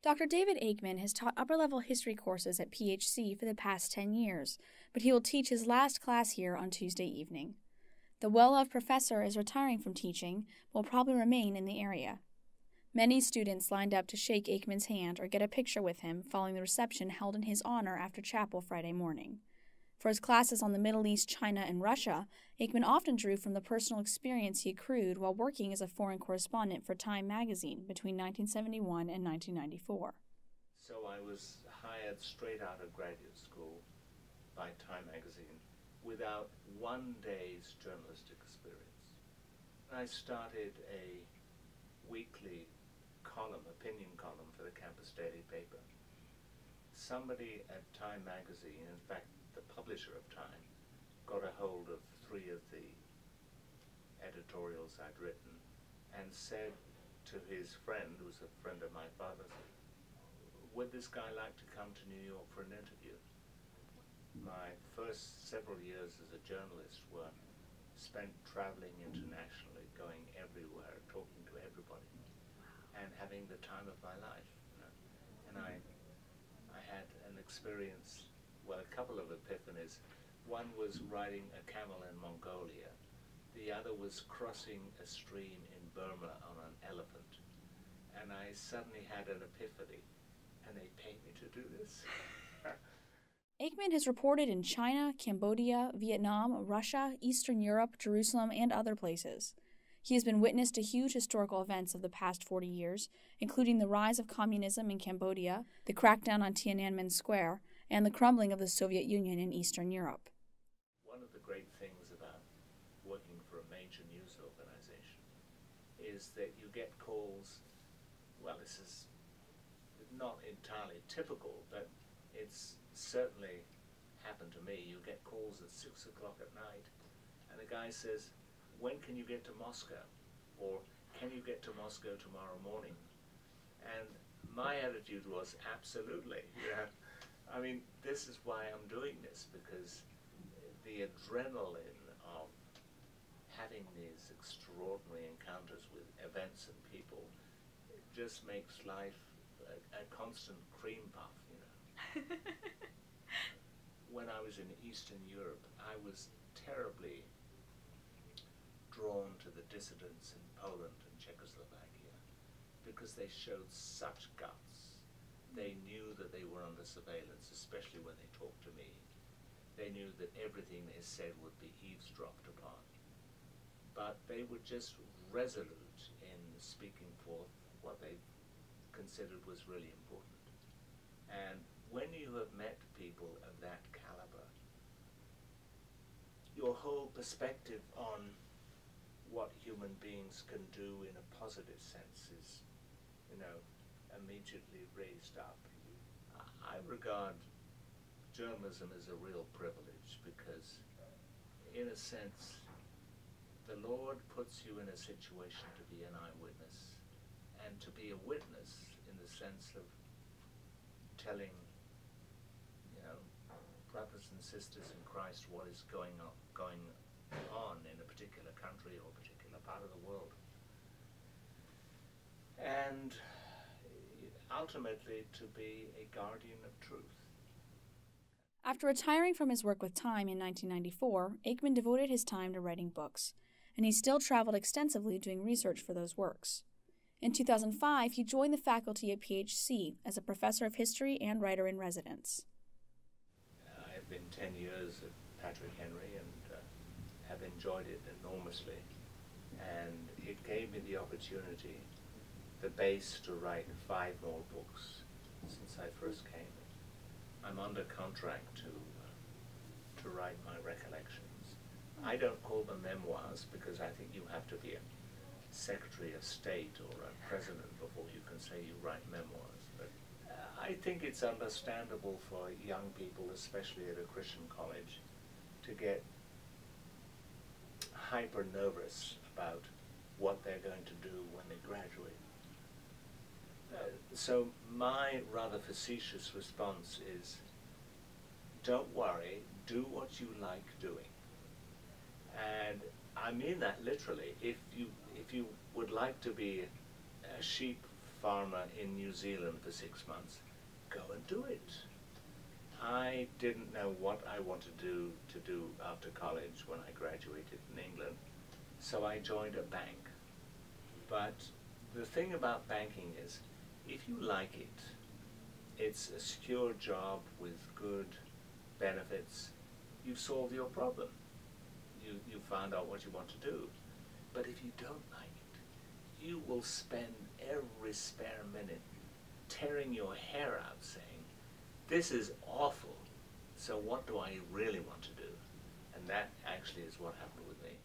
Dr. David Aikman has taught upper-level history courses at PHC for the past 10 years, but he will teach his last class here on Tuesday evening. The well-loved professor is retiring from teaching, but will probably remain in the area. Many students lined up to shake Aikman's hand or get a picture with him following the reception held in his honor after chapel Friday morning. For his classes on the Middle East, China, and Russia, Aikman often drew from the personal experience he accrued while working as a foreign correspondent for Time magazine between 1971 and 1994. So I was hired straight out of graduate school by Time magazine without one day's journalistic experience. I started a weekly opinion column for the campus daily paper. Somebody at Time magazine, in fact the publisher of Time, got a hold of 3 of the editorials I'd written and said to his friend, who was a friend of my father's, would this guy like to come to New York for an interview? My first several years as a journalist were spent traveling internationally, going everywhere, talking to everybody, and having the time of my life. You know? And I had an experience, well, a couple of epiphanies. One was riding a camel in Mongolia. The other was crossing a stream in Burma on an elephant. And I suddenly had an epiphany, and they paid me to do this. Aikman has reported in China, Cambodia, Vietnam, Russia, Eastern Europe, Jerusalem, and other places. He has been witness to huge historical events of the past 40 years, including the rise of communism in Cambodia, the crackdown on Tiananmen Square, and the crumbling of the Soviet Union in Eastern Europe. One of the great things about working for a major news organization is that you get calls, well, this is not entirely typical, but it's certainly happened to me. You get calls at 6 o'clock at night, and the guy says, when can you get to Moscow? Or can you get to Moscow tomorrow morning? And my attitude was absolutely. Yeah. I mean, this is why I'm doing this, because the adrenaline of having these extraordinary encounters with events and people, it just makes life a constant cream puff, you know. When I was in Eastern Europe, I was terribly drawn to the dissidents in Poland and Czechoslovakia because they showed such guts. They knew that they were under surveillance, especially when they talked to me. They knew that everything they said would be eavesdropped upon. But they were just resolute in speaking forth what they considered was really important. And when you have met people of that caliber, your whole perspective on what human beings can do in a positive sense is, you know, immediately raised up. I regard journalism as a real privilege because, in a sense, the Lord puts you in a situation to be an eyewitness and to be a witness in the sense of telling, you know, brothers and sisters in Christ what is going on in a particular country or a particular part of the world. And ultimately to be a guardian of truth. After retiring from his work with Time in 1994, Aikman devoted his time to writing books, and he still traveled extensively doing research for those works. In 2005, he joined the faculty at PHC as a professor of history and writer-in-residence. I've been 10 years at Patrick Henry and have enjoyed it enormously. And it gave me the opportunity, the base to write 5 more books since I first came. I'm under contract to write my recollections. I don't call them memoirs because I think you have to be a Secretary of State or a president before you can say you write memoirs. But I think it's understandable for young people, especially at a Christian college, to get hyper nervous about what they're going to do when they graduate. So my rather facetious response is, don't worry, do what you like doing. And I mean that literally. If you would like to be a sheep farmer in New Zealand for 6 months, go and do it. I didn't know what I wanted to do after college when I graduated in England, so I joined a bank. But the thing about banking is, if you like it, it's a secure job with good benefits. You've solved your problem. You found out what you want to do. But if you don't like it, you will spend every spare minute tearing your hair out saying, this is awful, so what do I really want to do? And that actually is what happened with me.